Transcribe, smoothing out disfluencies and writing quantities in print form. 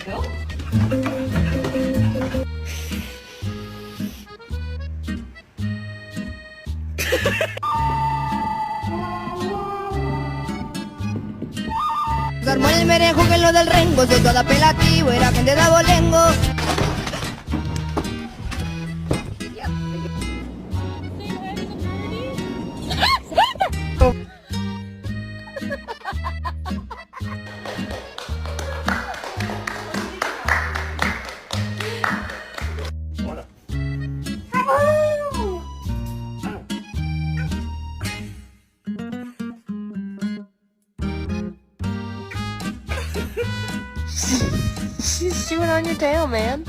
go. Se armó el merenjo que en lo del rengo, soy todo apelativo, era gente de abolengo. She's chewing on your tail, man.